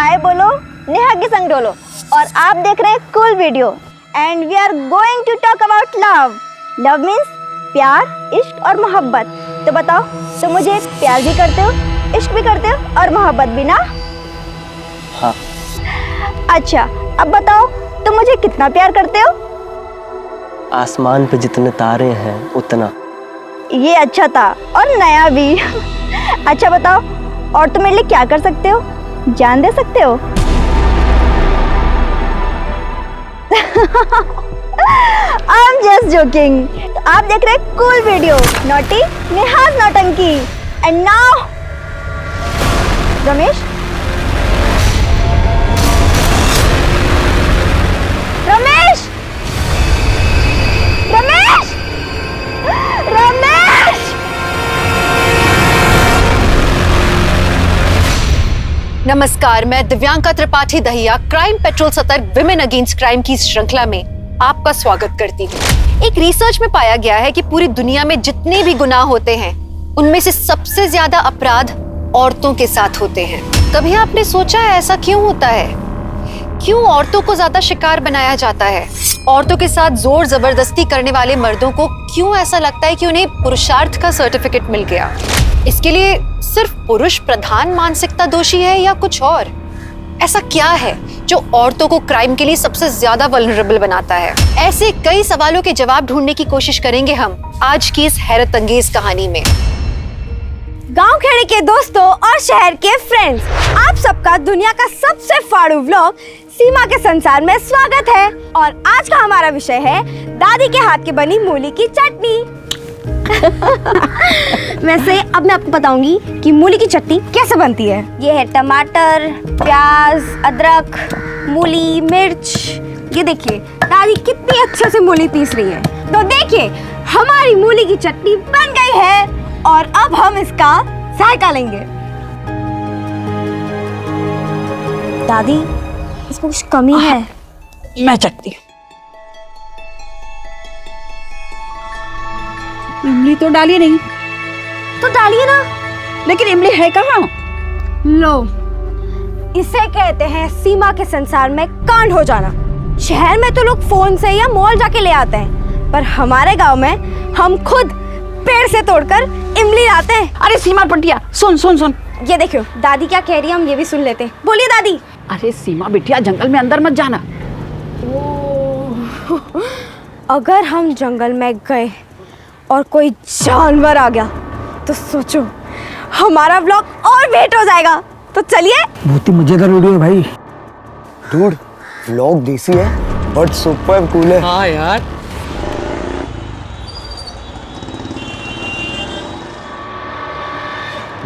हाय बोलो, नेहा के संग डोलो। और आप देख रहे हैं cool video and we are going to talk about love. Love means प्यार, इश्क और मोहब्बत। तो बताओ, तो मुझे प्यार भी करते हो, इश्क भी करते हो और मोहब्बत भी ना? हाँ। अच्छा, अब बताओ तुम मुझे कितना प्यार करते हो? आसमान पे जितने तारे हैं उतना। ये अच्छा था और नया भी। अच्छा बताओ, और तुम मेरे लिए क्या कर सकते हो? जान दे सकते हो? I'm just joking। तो आप देख रहे हैं कूल वीडियो नॉटी नेहाज नौटंकी। And now Ramesh, Ramesh, Ramesh, Ramesh. नमस्कार, मैं दिव्यांका त्रिपाठी दहिया क्राइम पेट्रोल सतर्क विमेन अगेंस्ट क्राइम की श्रृंखला में आपका स्वागत करती हूँ। एक रिसर्च में पाया गया है कि पूरी दुनिया में जितने भी गुनाह होते हैं उनमें से सबसे ज्यादा अपराध औरतों के साथ होते हैं। कभी आपने सोचा है ऐसा क्यों होता है? क्यों औरतों को ज्यादा शिकार बनाया जाता है? औरतों के साथ जोर जबरदस्ती करने वाले मर्दों को क्यों ऐसा लगता है कि उन्हें पुरुषार्थ का सर्टिफिकेट मिल गया? इसके लिए सिर्फ पुरुष प्रधान मानसिकता दोषी है या कुछ और? ऐसा क्या है जो औरतों को क्राइम के लिए सबसे ज्यादा वल्नरेबल बनाता है? ऐसे कई सवालों के जवाब ढूंढने की कोशिश करेंगे हम आज की इस हैरत अंगेज कहानी में। गांव खेड़े के दोस्तों और शहर के फ्रेंड्स, आप सबका दुनिया का सबसे फाड़ू व्लॉग सीमा के संसार में स्वागत है। और आज का हमारा विषय है दादी के हाथ की बनी मूली की चटनी। वैसे अब मैं आपको बताऊंगी कि मूली की चटनी कैसे बनती है। ये है टमाटर, प्याज, अदरक, मूली, मिर्च। ये देखिए दादी कितनी अच्छे से मूली पीस रही है। तो देखिए हमारी मूली की चटनी बन गई है और अब हम इसका जायका लेंगे। दादी, इसमें कुछ कमी है? मैं चखती हूँ। इमली तो डाली नहीं। तो डालिए ना। लेकिन इमली है कहाँ? लो, इसे कहते हैं सीमा के संसार में कांड हो जाना। शहर में तो लोग फोन से या मॉल जाके ले आते हैं, पर हमारे गांव में हम खुद पेड़ से तोड़कर इमली लाते हैं। अरे सीमा बिटिया, सुन सुन सुन। ये देखो दादी क्या कह रही है, हम ये भी सुन लेते हैं। बोलिए दादी। अरे सीमा बिटिया, जंगल में अंदर मत जाना। अगर हम जंगल में गए और कोई जानवर आ गया तो सोचो हमारा व्लॉग और वेट हो जाएगा। तो चलिए। बहुत ही मजेदार वीडियो है भाई। डूड, व्लॉग देसी है बट सुपर कूल है। हाँ यार।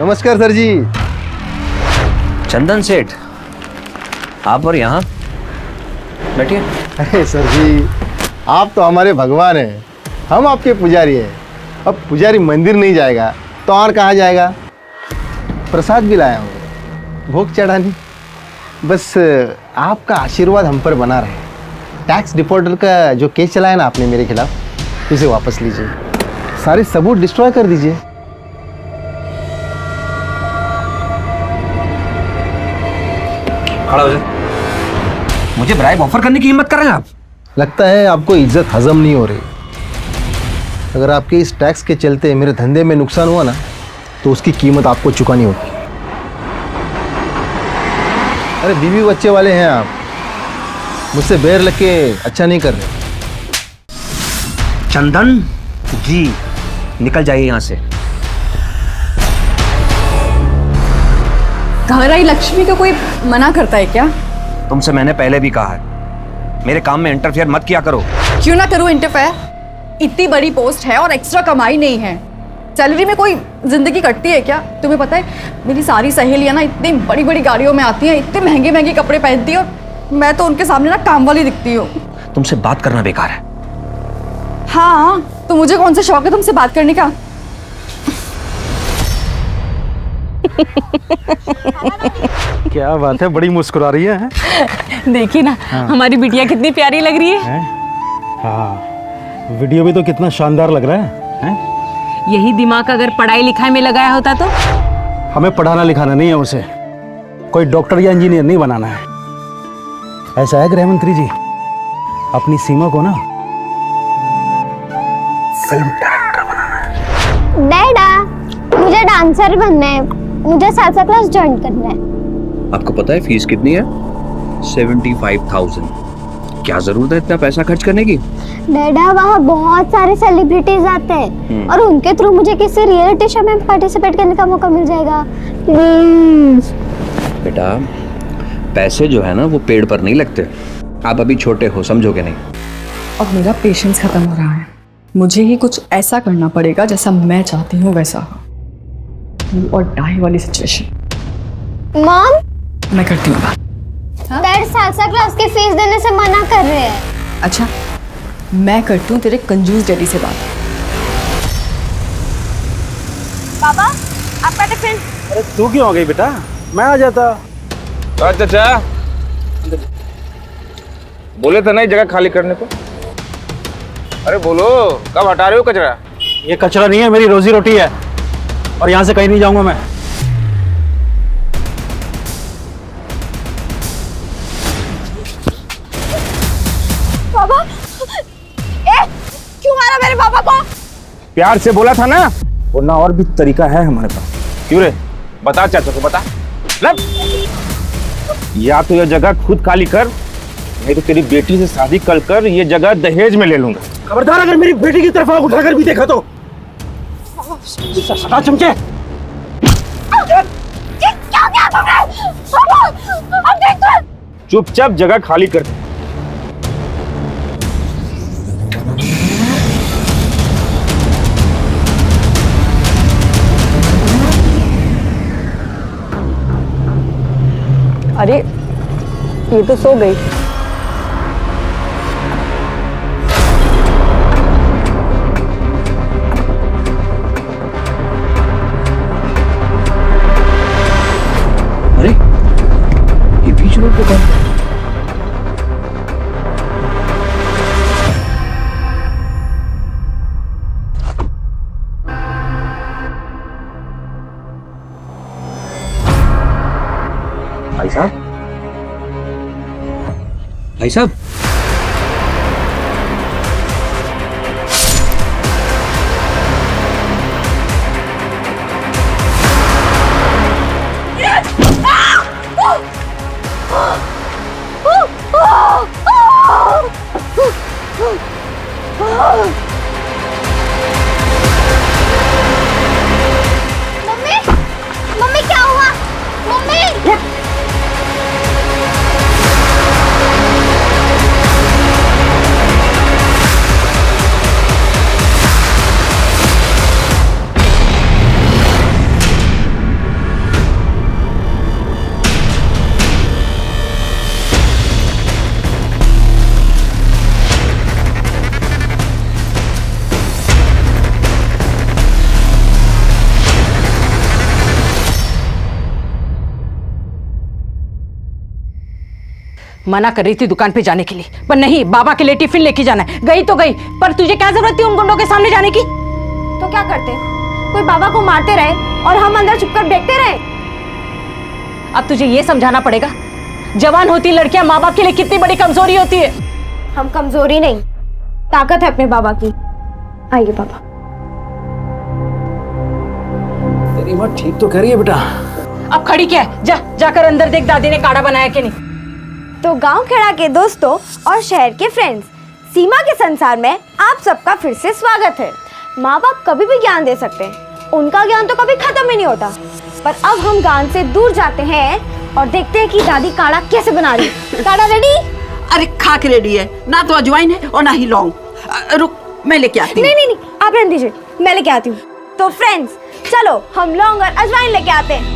नमस्कार सर जी। चंदन सेठ, आप और यहाँ बैठिए। अरे सर जी, आप तो हमारे भगवान हैं, हम आपके पुजारी हैं। अब पुजारी मंदिर नहीं जाएगा तो और कहाँ जाएगा? प्रसाद भी लाया हूँ, भोग चढ़ानी। बस आपका आशीर्वाद हम पर बना रहे। टैक्स डिफॉल्टर का जो केस चलाया ना आपने मेरे खिलाफ, उसे वापस लीजिए। सारे सबूत डिस्ट्रॉय कर दीजिए। खड़ा हो जाए। मुझे ब्राइब ऑफर करने की हिम्मत कर रहे हैं आप? लगता है आपको इज्जत हजम नहीं हो रही। अगर आपके इस टैक्स के चलते मेरे धंधे में नुकसान हुआ ना, तो उसकी कीमत आपको चुकानी होगी। अरे बीवी बच्चे वाले हैं आप, मुझसे बैर लग के अच्छा नहीं कर रहे। चंदन जी, निकल जाइए यहाँ से। घर आई लक्ष्मी को कोई मना करता है क्या? तुमसे मैंने पहले भी कहा है, मेरे काम में इंटरफेयर मत किया करो। क्यों ना करूं इंटरफेयर? इतनी बड़ी पोस्ट है और एक्स्ट्रा कमाई नहीं है। सैलरी में कोई जिंदगी कटती है क्या? तुम्हें पता है मेरी सारी सहेलियां ना इतनी बड़ी बड़ी गाड़ियों में आती हैं, इतने महंगे महंगे कपड़े पहनती हैं और मैं तो उनके सामने ना काम वाली दिखती हूँ। तुमसे बात करना बेकार है। हाँ, तो मुझे कौन सा शौक है तुमसे बात करने का? क्या बात है, बड़ी मुस्कुरा रही है। देखी ना, हमारी बिटिया कितनी प्यारी लग रही है। हाँ, वीडियो भी तो कितना शानदार लग रहा है? यही दिमाग अगर पढ़ाई लिखाई में लगाया होता तो? हमें पढ़ाना लिखाना नहीं है उसे, कोई डॉक्टर या इंजीनियर नहीं बनाना है। ऐसा है गृह मंत्री जी, अपनी सीमा को ना फिल्म डायरेक्टर बनाना है। डैडा, मुझे डांसर बनना है, मुझे सालसा क्लास ज्वाइन करना है। आपको पता है फीस कितनी है? 75,000। क्या जरूरत है इतना पैसा खर्च करने की? डैडा, वहाँ बहुत सारे सेलिब्रिटीज आते हैं और उनके थ्रू मुझे किसी रियलिटी शो में पार्टिसिपेट करने का मौका मिल जाएगा। प्लीज। बेटा, पैसे जो है ना वो पेड़ पर नहीं लगते। आप अभी छोटे हो, समझोगे नहीं। अब मेरा पेशेंस खत्म हो रहा है। मुझे ही कुछ ऐसा करना पड़ेगा जैसा मैं चाहती हूँ वैसा, और डाई वाली सिचुएशन। मॉम, मैं करती हूँ बात। डैड सालसा क्लास की फीस देने से मना कर रहे हैं। अच्छा, मैं करती हूँ तेरे कंजूस डैडी से बात। पापा, आपका टिफिन। अरे तू क्यों आ गई बेटा, मैं आ जाता। चाचा बोले थे ना ये जगह खाली करने को। अरे बोलो, कब हटा रहे हो कचरा? ये कचरा नहीं है, मेरी रोजी रोटी है, और यहाँ से कहीं नहीं जाऊंगा मैं। पापा, क्यों मारा मेरे पापा को? प्यार से बोला था ना। वरना और भी तरीका है हमारे पास। क्यों रे, बता चाचा को, बता। लब, या तो ये जगह खुद खाली कर, नहीं तो तेरी बेटी से शादी कर ये जगह दहेज में ले लूंगा। खबरदार, अगर मेरी बेटी की तरफ आग उठाकर भी देखा तो। सदा चमचे। क्या क्या तुमने? पापा, अब देख तो। चुपचाप जगह खाली कर। अरे ये तो सो गई। अरे ये बीच रोड पे कौन? भाई साहब, भाई साहब, मम्मी, मम्मी क्या हुआ? मम्मी। मना कर रही थी दुकान पे जाने के लिए, पर नहीं, बाबा के लिए टिफिन लेके जाना है। गई तो गई, पर तुझे क्या जरूरत थी उन गुंडों के सामने जाने की? तो क्या करते? कोई बाबा को मारते रहे और हम अंदर छुपकर देखते रहे। अब तुझे ये समझाना पड़ेगा, जवान होती लड़कियां माँ बाप के लिए कितनी बड़ी कमजोरी होती है। हम कमजोरी नहीं, ताकत है अपने बाबा की। आइए पापा। तेरी माँ ठीक तो कह रही है बेटा। अब खड़ी क्या है? जाकर अंदर देख दादी ने काढ़ा बनाया कि नहीं। तो गांव खेड़ा के दोस्तों और शहर के फ्रेंड्स, सीमा के संसार में आप सबका फिर से स्वागत है। माँ बाप कभी भी ज्ञान दे सकते हैं, उनका ज्ञान तो कभी खत्म ही नहीं होता। पर अब हम ज्ञान से दूर जाते हैं और देखते हैं कि दादी काढ़ा कैसे बना रही है। काढ़ा रेडी? अरे खाक रेडी है, ना तो अजवाइन है और ना ही लौंग। रुक, मैं लेके आती हूँ। नहीं, आप रहने दीजिए, मैं लेके आती हूँ। तो फ्रेंड्स, चलो हम लौंग और अजवाइन लेके आते हैं।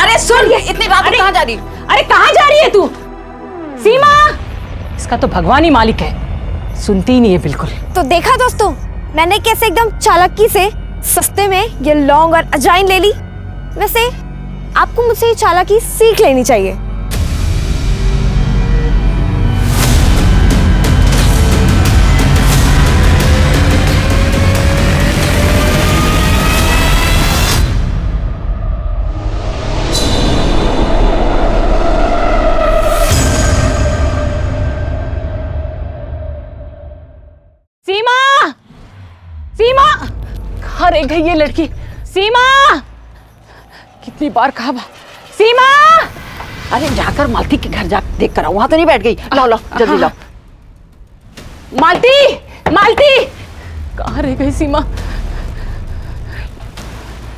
अरे सुन, ये इतनी रात को कहाँ जा रही? अरे कहाँ जा रही है तू? सीमा, इसका तो भगवान ही मालिक है, सुनती ही नहीं है बिल्कुल। तो देखा दोस्तों, मैंने कैसे एकदम चालाकी से सस्ते में ये लौंग और अजवाइन ले ली। वैसे आपको मुझसे ये चालाकी सीख लेनी चाहिए। कहाँ रह गई ये लड़की? सीमा, कितनी बार कहा सीमा। अरे जाकर मालती के घर जा देख कर आओ, वहां तो नहीं बैठ गई। लाओ लाओ जल्दी लाओ। मालती, मालती, कहाँ रह गई सीमा?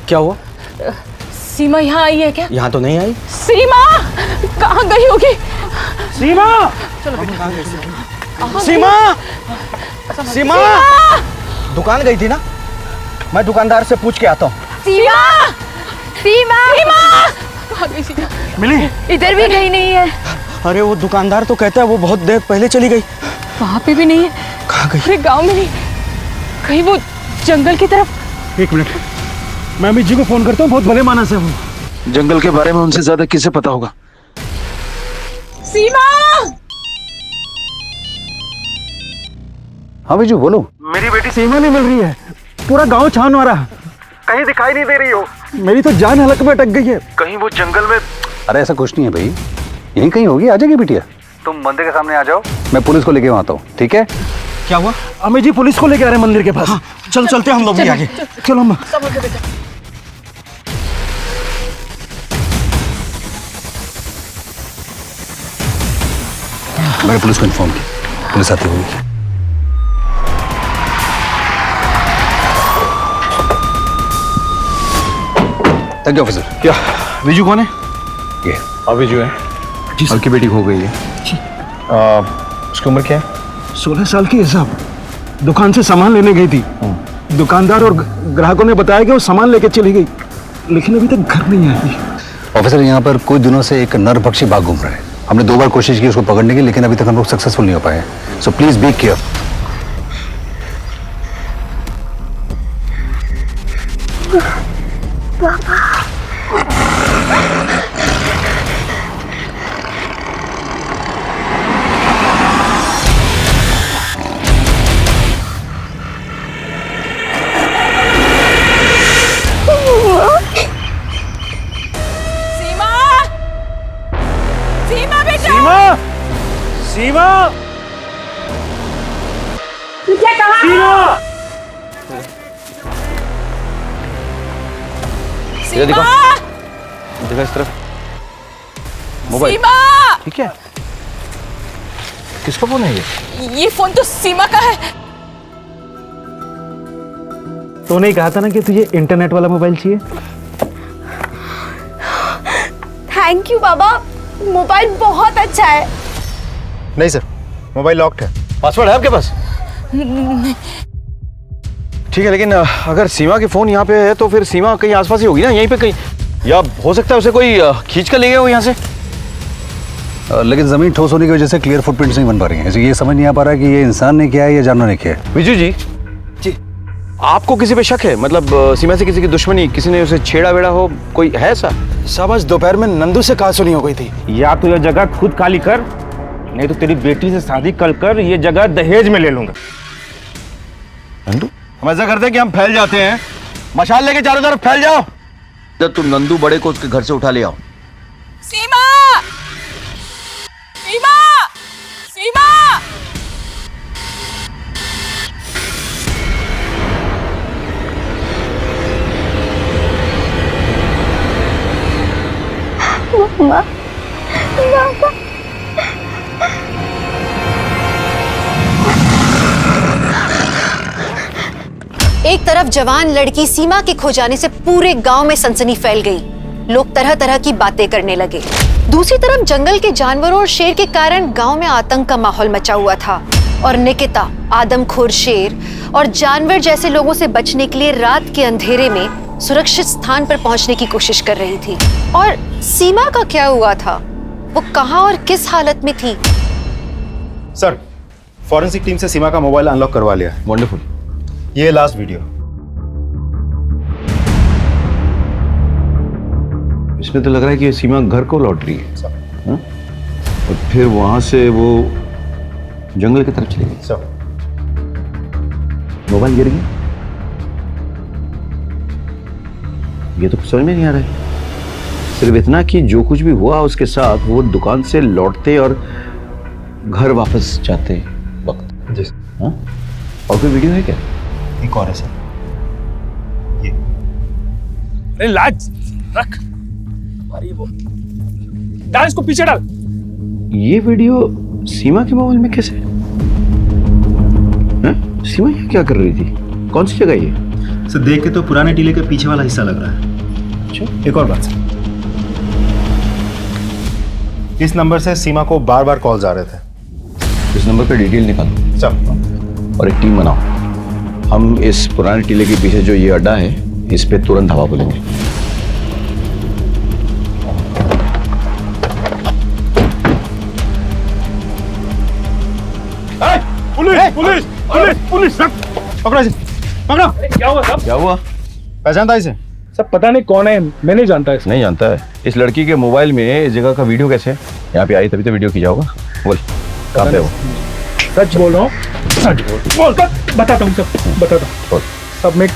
क्या हुआ? सीमा यहाँ आई है क्या? यहाँ तो नहीं आई। सीमा कहाँ गई होगी? सीमा, सीमा, सीमा, दुकान गई थी ना? मैं दुकानदार से पूछ के आता हूँ। सीमा, सीमा, सीमा, कहाँ गई सीमा? मिली? इधर भी कहीं नहीं है। अरे वो दुकानदार तो कहता है वो बहुत देर पहले चली गई। वहाँ पे भी नहीं है। कहाँ गई? अरे गांव में नहीं, कहीं वो जंगल की तरफ। एक मिनट, मैं अमित जी को फोन करता हूँ, बहुत भले मानस है वो। जंगल के बारे में उनसे ज्यादा किसे पता होगा? सीमा, हाँ बिजू बोलो। मेरी बेटी सीमा नहीं मिल रही है, पूरा गांव छान मारा, कहीं दिखाई नहीं दे रही हो। मेरी तो जान हलक में अटक गई है। कहीं वो जंगल में। अरे ऐसा कुछ नहीं है भाई, यहीं कहीं होगी, आ जाएगी बिटिया। तुम मंदिर के सामने आ जाओ, मैं पुलिस को लेके आता हूँ, ठीक है? क्या हुआ? अमित जी पुलिस को लेके आ रहे हैं मंदिर के पास। हाँ, चलो चलते हैं हम लोग भी आगे। चलो अम्मा। मैंने पुलिस को इन्फॉर्म किया, पुलिस आती होगी। Thank you officer. क्या विजू कौन है? ये विजू है जी। आपकी बेटी खो गई है। उसकी उम्र क्या है? 16 साल की है साहब। दुकान से सामान लेने गई थी, दुकानदार और ग्राहकों ने बताया कि वो सामान लेके चली गई, लेकिन अभी तक घर नहीं आई। ऑफिसर, यहाँ पर कुछ दिनों से एक नरभक्षी बाघ घूम रहा है। हमने 2 बार कोशिश की उसको पकड़ने की, लेकिन अभी तक हम लोग सक्सेसफुल नहीं हो पाए। So please be careful. Seema, क्या कहा? इधर देखो, देखो इस तरफ। मोबाइल ठीक है? किसका फोन है ये फोन तो सीमा का है। तो नहीं कहा था ना कि तुझे इंटरनेट वाला मोबाइल चाहिए? थैंक यू बाबा, मोबाइल बहुत अच्छा है। नहीं सर, मोबाइल लॉक्ड है। पासवर्ड है आपके पास? ठीक है, लेकिन अगर सीमा के फोन यहाँ पे है तो फिर सीमा कहीं आसपास ही होगी ना, यहीं पे कहीं, या हो सकता है उसे कोई खींच कर ले गया हो यहाँ से। लेकिन जमीन ठोस होने की वजह से क्लियर फुटप्रिंट्स नहीं बन पा रही हैं। ये समझ नहीं आ पा रहा कि ये इंसान ने किया है या जानवर ने किया है। विजू जी, आपको किसी पे शक है? मतलब सीमा से किसी की दुश्मनी, किसी ने उसे छेड़ा वेड़ा हो, कोई है ऐसा? साहब आज दोपहर में नंदू से कहासुनी हो गई थी। या तो यह जगह खुद खाली कर, नहीं तो तेरी बेटी से शादी कर ये जगह दहेज में ले लूंगा। नंदू, हम ऐसा करते हैं कि हम फैल जाते हैं, मशाल लेके चारों तरफ फैल जाओ। जब तुम नंदू बड़े को उसके घर से उठा ले आओ। सीमा, सीमा, सीमा। एक तरफ जवान लड़की सीमा के खो जाने से पूरे गांव में सनसनी फैल गई। लोग तरह तरह की बातें करने लगे। दूसरी तरफ जंगल के जानवरों और शेर के कारण गांव में आतंक का माहौल मचा हुआ था और निकिता आदमखोर शेर और जानवर जैसे लोगों से बचने के लिए रात के अंधेरे में सुरक्षित स्थान पर पहुंचने की कोशिश कर रही थी। और सीमा का क्या हुआ था? वो कहां और किस हालत में थी? सर, फॉरेंसिक टीम से सीमा का मोबाइल अनलॉक करवा लिया है। वंडरफुल। ये लास्ट वीडियो। इसमें तो लग रहा है कि सीमा घर को लौट रही है, हाँ? और फिर वहां से वो जंगल की तरफ चली गई। सर, मोबाइल गिर गया, ये तो समझ में नहीं आ रहा है। सिर्फ इतना कि जो कुछ भी हुआ उसके साथ वो दुकान से लौटते और घर वापस जाते वक्त। जी। हाँ? और कोई वीडियो है क्या? एक और है सर। अरे लाज रख। अरे वो डाल, इसको पीछे डाल। ये वीडियो सीमा के मोबाइल में कैसे? हैं? सीमा ये क्या कर रही थी? कौन सी जगह ये? सर देख के तो पुराने टीले के पीछे वाला हिस्सा लग रहा है। अच्छा, एक और बात सर, इस नंबर से सीमा को बार बार कॉल्स आ रहे थे। इस नंबर पे डिटेल निकालो चल और एक टीम बनाओ। हम इस पुराने टीले के पीछे जो ये अड्डा है, इस पे तुरंत हवा बोलेंगे। पुलिस पुलिस पुलिस पुलिस, पकड़ो इसे, पकड़ो। क्या हुआ साहब? क्या हुआ? पहचानता इसे? सब पता नहीं कौन है, मैं नहीं जानता इसे। नहीं जानता है। इस लड़की के मोबाइल में इस जगह का वीडियो कैसे है? यहाँ पे आई तभी तो वीडियो खींचा होगा। बोल कहाँ पे हो? सच बोल रहा हूँ, सच बोल बताता हूँ सब, बताता हूँ सब। मैं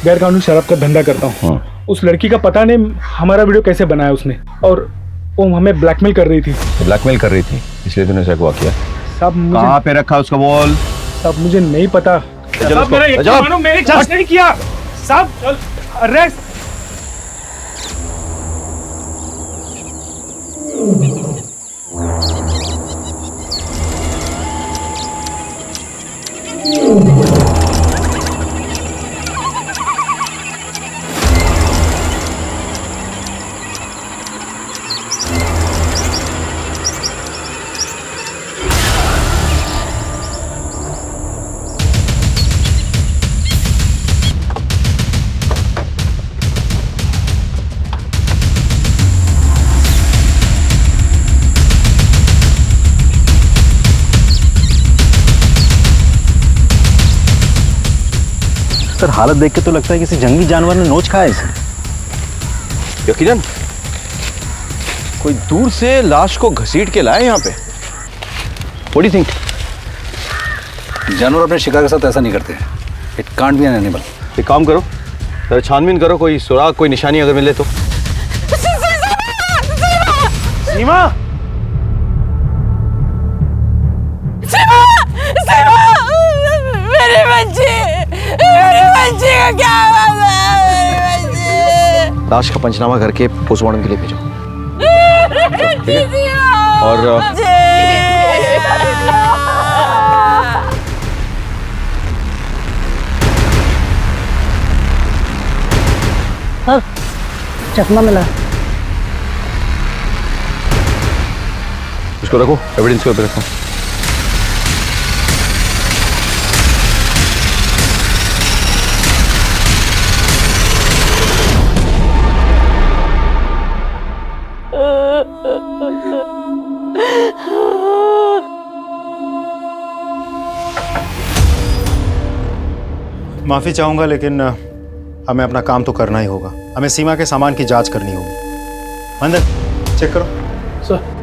गैर कानूनी शराब का धंधा करता हूँ। उस लड़की का पता नहीं हमारा वीडियो कैसे बनाया उसने, और वो हमें ब्लैकमेल कर रही थी। ब्लैकमेल कर रही थी, इसलिए तूने ऐसा अगवा किया। सब कहाँ पे रखा उसका बोल? सब मुझे नहीं पता। सब मेरा यकीन मानो, मैंने कुछ नहीं किया। सब अरेस्ट। सर हालत देख के तो लगता है किसी जंगली जानवर ने नोच खाया इसे। यकीनन कोई दूर से लाश को घसीट के लाए यहाँ पे। What do you think? जानवर अपने शिकार के साथ ऐसा नहीं करते। It can't be an animal. एक काम करो, जरा छानबीन करो, कोई सुराग कोई निशानी अगर मिले तो। सीमा, मेरे बच्चे का क्या हुआ? लाश का पंचनामा करके पोस्टमार्टम के लिए भेजो। और चश्मा मिला। इसको रखो, एविडेंस के ऊपर रखो। माफी चाहूंगा लेकिन हमें अपना काम तो करना ही होगा। हमें सीमा के सामान की जांच करनी होगी। अंदर चेक करो। Sir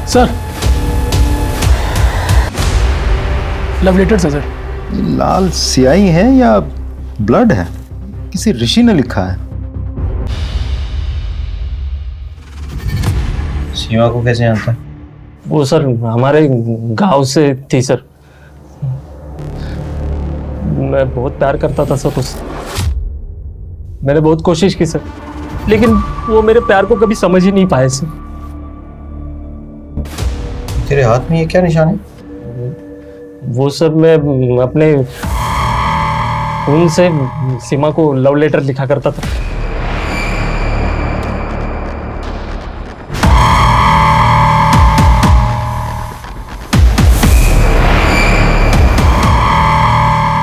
sir, love letter sir. लाल स्याही है या ब्लड है? किसी ऋषि ने लिखा है। सीमा को कैसे जानता है? वो सर हमारे गांव से थी सर। मैं बहुत प्यार करता था सर उससे। मैंने बहुत कोशिश की सर, लेकिन वो मेरे प्यार को कभी समझ ही नहीं पाए सर। तेरे हाथ में ये क्या निशान है? वो सर मैं अपने खून से सीमा को लव लेटर लिखा करता था।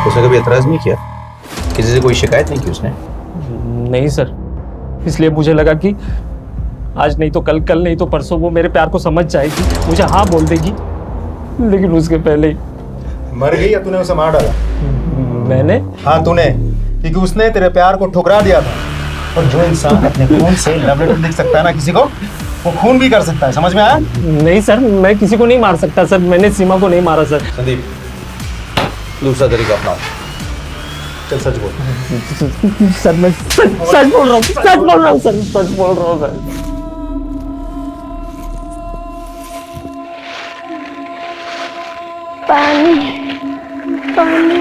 उसने कभी एतराज नहीं किया? किसी से कोई शिकायत नहीं की उसने? नहीं सर, इसलिए मुझे लगा कि आज नहीं तो कल, कल नहीं तो परसों वो मेरे प्यार को समझ जाएगी, मुझे हाँ बोल देगी। लेकिन उसके पहले ही मर गई या तूने उसे मार डाला? मैंने? हाँ तूने, क्योंकि उसने तेरे प्यार को ठुकरा दिया था। और जो इंसान अपने खून से लव लेटर लिख सकता है ना किसी को, वो खून भी कर सकता है। समझ में आया? नहीं सर, मैं किसी को नहीं मार सकता सर। मैंने सीमा को नहीं मारा सर। संदीप, दूसरा तरीका अपनाओ। चल सच बोल। सर मैं सच बोल रहा हूँ, सच बोल रहा हूँ सर, सच बोल रहा हूँ सर। पानी पानी।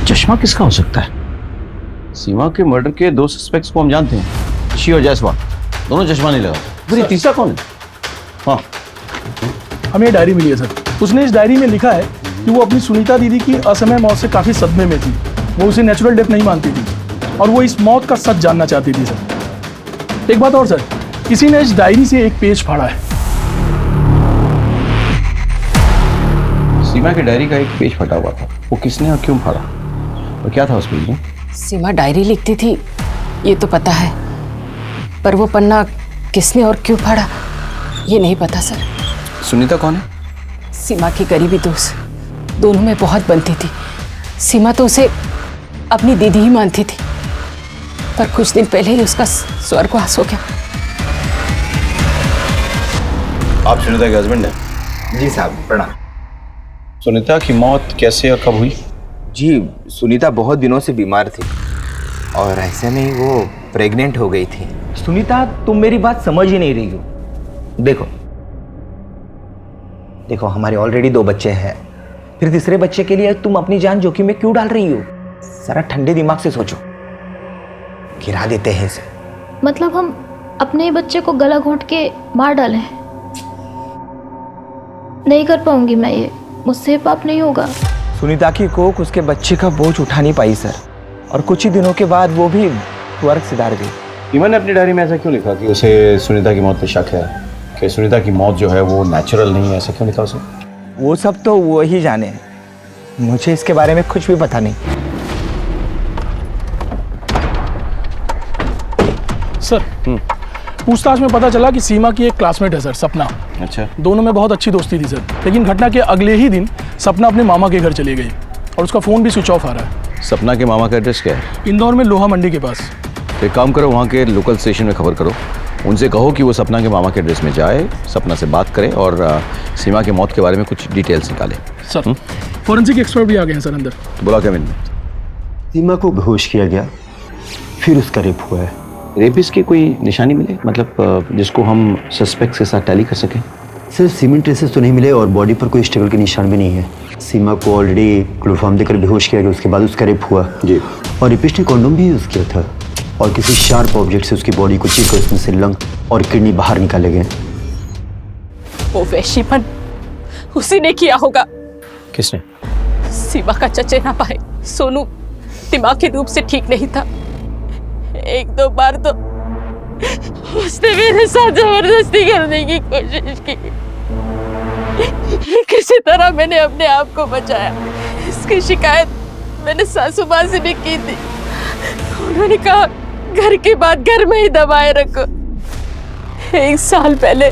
चश्मा किसका हो सकता है? सीमा के मर्डर के 2 सस्पेक्ट्स को हम जानते हैं, शी और जायसवाल, दोनों चश्मा नहीं लगा। फिर तीसरा कौन है? हाँ, हमें डायरी मिली है सर। उसने इस डायरी में लिखा है कि वो अपनी सुनीता दीदी की असमय मौत से काफी सदमे में थी। वो उसे नेचुरल डेथ नहीं मानती थी और वो इस मौत का सच जानना चाहती थी सर। एक बात और सर, किसी ने इस डायरी से एक पेज फाड़ा है। सीमा की डायरी का एक पेज फटा हुआ था, वो किसने और क्यों फाड़ा और क्या था उस पेज में? सीमा डायरी लिखती थी ये तो पता है, पर वो पन्ना किसने और क्यों फाड़ा ये नहीं पता सर। सुनीता कौन है? सीमा की करीबी दोस्त, दोनों में बहुत बनती थी। सीमा तो उसे अपनी दीदी ही मानती थी, पर कुछ दिन पहले ही उसका स्वर्गवास हो गया। आप सुनीता के हस्बैंड हैं? जी साहब, प्रणाम। सुनीता की मौत कैसे और कब हुई? जी, सुनीता बहुत दिनों से बीमार थी और ऐसे में ही वो प्रेग्नेंट हो गई थी। सुनीता, तुम मेरी बात समझ ही नहीं रही हो। देखो देखो, हमारे ऑलरेडी 2 बच्चे हैं, फिर तीसरे बच्चे के लिए तुम अपनी जान जोखिम में क्यों डाल रही हो? जरा ठंडे दिमाग से सोचो, गिरा देते हैं इसे। मतलब हम अपने ही बच्चे को गला घोंट के मार डालें? नहीं कर पाऊंगी मैं ये, मुझसे पाप नहीं होगा। सुनीता की कोख उसके बच्चे का बोझ उठा नहीं पाई सर, और कुछ ही दिनों के बाद वो भी स्वर्ग सिधार गई। सीमा ने अपनी डायरी में ऐसा क्यों लिखा कि उसे सुनीता की मौत पे शक है, कि सुनीता की मौत जो है वो नेचुरल नहीं है? ऐसा क्यों लिखा उसे? वो सब तो वो ही जाने, मुझे इसके बारे में कुछ भी पता नहीं। सर, पूछताछ में पता चला कि सीमा की एक क्लासमेट है सर, सपना। अच्छा। दोनों में बहुत अच्छी दोस्ती थी सर, लेकिन घटना के अगले ही दिन सपना अपने मामा के घर चली गई और उसका फोन भी स्विच ऑफ आ रहा है। सपना के मामा का एड्रेस क्या है? इंदौर में लोहा मंडी के पास। एक काम करो, वहाँ के लोकल स्टेशन में खबर करो, उनसे कहो कि वो सपना के मामा के एड्रेस में जाए, सपना से बात करें और सीमा के मौत के बारे में कुछ डिटेल्स निकाले। सर, फॉरेंसिक एक्सपर्ट भी आ गए हैं सर अंदर। बोला केविन। सीमा को बेहोश किया गया, फिर उसका रेप हुआ है। रेपिस्ट की कोई निशानी मिले, मतलब जिसको हम सस्पेक्ट के साथ टैली कर सकें? सिर्फ सीमेंट ट्रेसेस तो नहीं मिले और बॉडी पर कोई स्ट्रगल के निशान भी नहीं है। सीमा को ऑलरेडी क्लोरोफॉर्म देकर बेहोश किया गया, उसके बाद उसका रेप हुआ जी, और रेपिस्ट ने कॉन्डोम भी यूज़ किया था और किसी शार्प ऑब्जेक्ट से उसकी बॉडी को चीर कर उसमें से लंग और किडनी बाहर निकाले गए। वो वैश्यपन उसी ने किया होगा। किसने? सीमा का चचे ना पाए। सोनू दिमागी रूप से ठीक नहीं था, 1-2 बार तो उसने मेरे साथ जबरदस्ती करने की कोशिश की। किसी तरह मैंने अपने आप को बचाया। इसकी शिकायत मैंने सासू माँ से भी की थी, उन्होंने कहा घर की बात घर में ही दबाए रखो। 1 साल पहले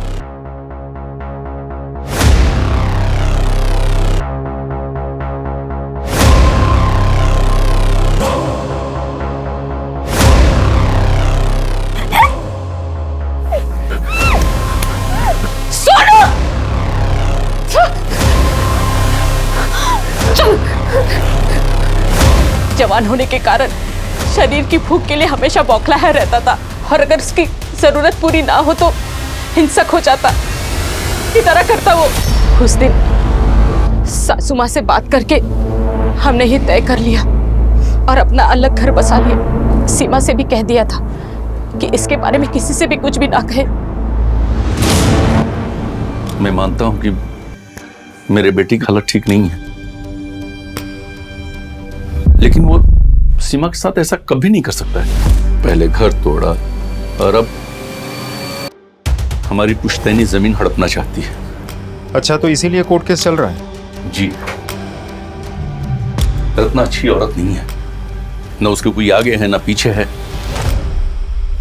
जवान होने के कारण शरीर की भूख के लिए हमेशा बौखलाया रहता था और अगर उसकी जरूरत पूरी ना हो तो हिंसक हो जाता। की तरह करता वो। उस दिन सासू माँ से बात करके हमने ही तय कर लिया और अपना अलग घर बसा लिया। सीमा से भी कह दिया था कि इसके बारे में किसी से भी कुछ भी ना कहे। मैं मानता हूँ कि मेरे बेटी की हालत ठीक नहीं है, लेकिन वो सीमा के साथ ऐसा कभी नहीं कर सकता है। पहले घर तोड़ा और अब हमारी पुश्तैनी जमीन हड़पना चाहती है। अच्छा, तो इसीलिए कोर्ट केस चल रहा है? जी। रत्ना अच्छी औरत नहीं है, न उसके कोई आगे है न पीछे है।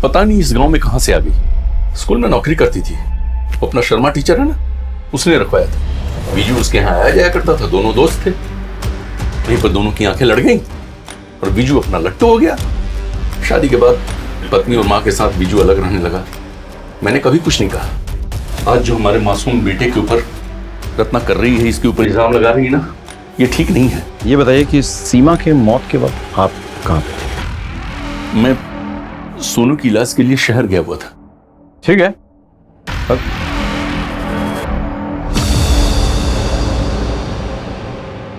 पता नहीं इस गांव में कहां से आ गई। स्कूल में नौकरी करती थी, वो अपना शर्मा टीचर है ना, उसने रखवाया था। बीजू उसके यहाँ आया जाया करता था, दोनों दोस्त थे। वहीं पर दोनों की आंखें लड़ गईं और बीजू अपना लट्टू हो गया। शादी के बाद पत्नी और माँ के साथ बीजू अलग रहने लगा। मैंने कभी कुछ नहीं कहा। आज जो हमारे मासूम बेटे के ऊपर रत्ना कर रही है, इसके ऊपर इल्जाम लगा रही है ना, ये ठीक नहीं है। ये बताइए कि सीमा के मौत के वक्त आप कहाँ पे थे? मैं सोनू की इलाज के लिए शहर गया हुआ था। ठीक है,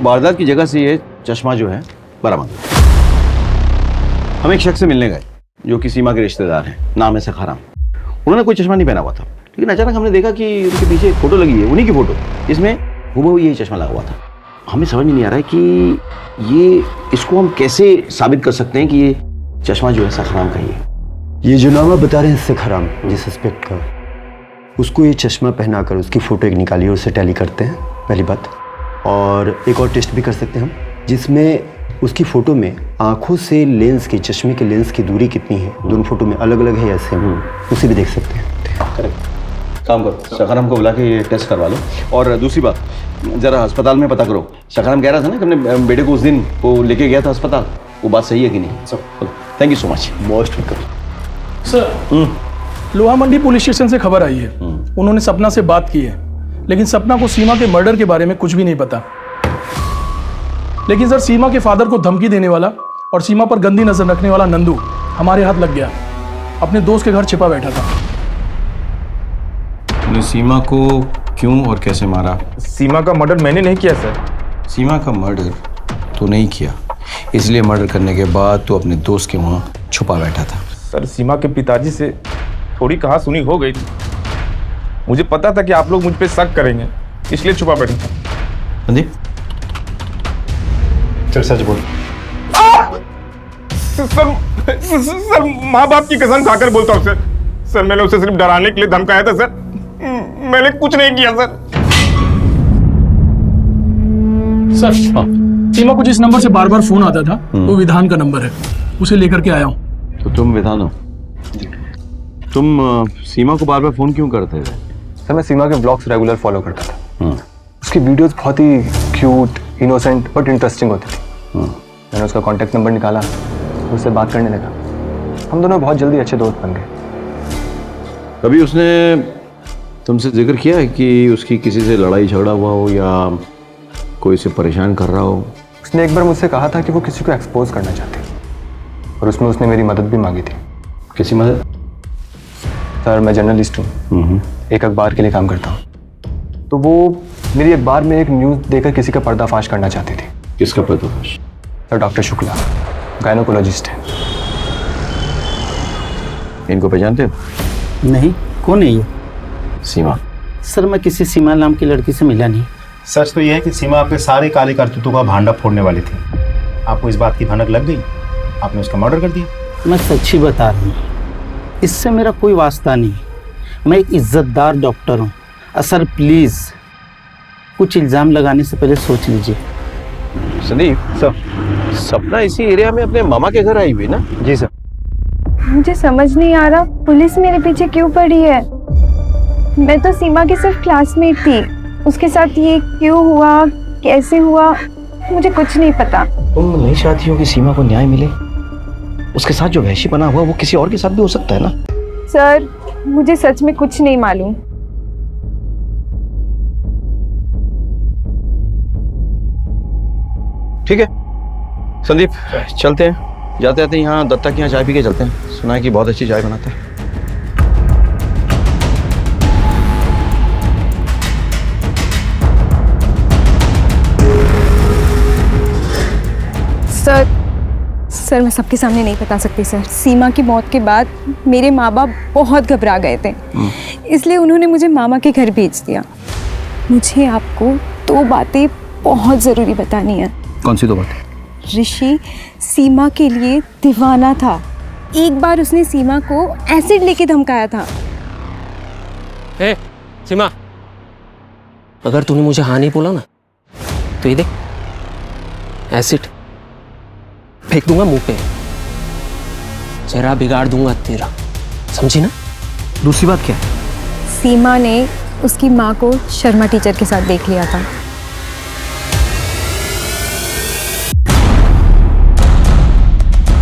वारदात की जगह से ये चश्मा जो है बरामद। हम एक शख्स से मिलने गए जो कि सीमा के रिश्तेदार हैं, नाम है सखाराम। उन्होंने कोई चश्मा नहीं पहना हुआ था, लेकिन अचानक हमने देखा कि उनके पीछे एक फोटो लगी है, उन्हीं की फोटो, इसमें हूबहू यही चश्मा लगा हुआ था। हमें समझ में नहीं आ रहा है कि इसको हम कैसे साबित कर सकते हैं कि ये चश्मा जो है सखाराम का ही है। ये जो नाम आप बता रहे हैं सखाराम, जिस सस्पेक्ट का, उसको ये चश्मा पहनाकर उसकी फ़ोटो एक निकालिए, उससे टैली करते हैं पहली बात। और एक और टेस्ट भी कर सकते हैं हम, जिसमें उसकी फ़ोटो में आँखों से लेंस की, चश्मे के लेंस की दूरी कितनी है, दोनों फोटो में अलग अलग है या सेम, उसे भी देख सकते हैं। करेक्ट, काम करो, सखाराम को बुला के ये टेस्ट करवा लो। और दूसरी बात, ज़रा अस्पताल में पता करो, सखाराम कह रहा था ना कि अपने बेटे को उस दिन वो लेके गया था अस्पताल, वो बात सही है कि नहीं? सब thank you so much, most welcome. Sir, लोहा मंडी पुलिस स्टेशन से खबर आई है, उन्होंने सपना से बात की है, लेकिन सपना को सीमा के मर्डर के बारे में कुछ भी नहीं पता। लेकिन सर, सीमा के फादर को धमकी देने वाला और सीमा पर गंदी नजर रखने वाला नंदू हमारे हाथ लग गया, अपने दोस्त के घर छिपा बैठा था। तूने सीमा को क्यों और कैसे मारा? सीमा का मर्डर मैंने नहीं किया सर। सीमा का मर्डर तो नहीं किया, इसलिए मर्डर करने के बाद तो अपने दोस्त के वहाँ छुपा बैठा था। सर, सीमा के पिताजी से थोड़ी कहा सुनी हो गई थी, मुझे पता था कि आप लोग मुझ पे शक करेंगे, इसलिए छुपा बैठा था। संदीप, चल सच बोल। सर, माँ बाप की कसम खाकर बोलता हूँ सर। सर, मैंने उसे सिर्फ डराने के लिए धमकाया था सर, मैंने कुछ नहीं किया सर। सर, सीमा को जिस नंबर से बार बार फोन आता था वो विधान का नंबर है, उसे लेकर के आया हूँ। तो तुम विधान हो? तुम सीमा को बार बार फोन क्यों करते थे? सर, मैं सीमा के ब्लॉग्स रेगुलर फॉलो करता था। उसकी वीडियोस बहुत ही क्यूट, इनोसेंट बट इंटरेस्टिंग होती थी। मैंने उसका कॉन्टैक्ट नंबर निकाला, उससे बात करने लगा। हम दोनों बहुत जल्दी अच्छे दोस्त बन गए। कभी उसने तुमसे जिक्र किया है कि उसकी किसी से लड़ाई झगड़ा हुआ हो या कोई उसे परेशान कर रहा हो? उसने एक बार मुझसे कहा था कि वो किसी को एक्सपोज करना चाहती, और उसमें उसने मेरी मदद भी मांगी थी। किसी मदद? सर, मैं जर्नलिस्ट हूँ, एक अखबार के लिए काम करता हूँ। तो वो मेरी अखबार में एक न्यूज़ देकर किसी का पर्दाफाश करना चाहती थी। किसका पर्दाफाश? सर, डॉक्टर शुक्ला, गायनोकोलॉजिस्ट है। इनको पहचानते हो? नहीं, कौन है ये? सीमा। सर, मैं किसी सीमा नाम की लड़की से मिला नहीं। सच तो यह है कि सीमा आपके सारे काले करतूतों का भांडा फोड़ने वाली थी। आपको इस बात की भनक लग गई, आपने उसका मर्डर कर दिया। मैं सच ही बता रहा हूँ, इससे मेरा कोई वास्ता नहीं। मैं एक इज्जतदार डॉक्टर हूँ। सर प्लीज़, कुछ इल्ज़ाम लगाने से पहले सोच लीजिए। संदीप सर, सपना इसी एरिया में अपने मामा के घर आई हुई ना? जी सर। मुझे समझ नहीं आ रहा पुलिस मेरे पीछे क्यों पड़ी है। मैं तो सीमा की सिर्फ क्लासमेट थी, उसके साथ ये क्यों हुआ, कैसे हुआ, मुझे कुछ नहीं पता। तुम नहीं चाहती हो कि सीमा को न्याय मिले? उसके साथ जो वहशीपना हुआ वो किसी और के साथ भी हो सकता है ना? सर, मुझे सच में कुछ नहीं मालूम। ठीक है संदीप, चलते हैं, जाते जाते यहाँ दत्ता के यहाँ चाय पी के चलते हैं। सुना है कि बहुत अच्छी चाय बनाते हैं। सर, मैं सबके सामने नहीं बता सकती सर। सीमा की मौत के बाद मेरे माँ बाप बहुत घबरा गए थे, इसलिए उन्होंने मुझे मामा के घर भेज दिया। मुझे आपको 2 बातें बहुत ज़रूरी बतानी है। कौन सी 2 बातें? ऋषि सीमा के लिए दीवाना था। एक बार उसने सीमा को एसिड लेके धमकाया था। ए, सीमा, अगर तूने मुझे हाँ नहीं बोला ना तो ये देख, एसिड फेंक दूंगा मुंह पे, चेहरा बिगाड़ दूंगा तेरा, समझी ना? दूसरी बात क्या है? सीमा ने उसकी माँ को शर्मा टीचर के साथ देख लिया था।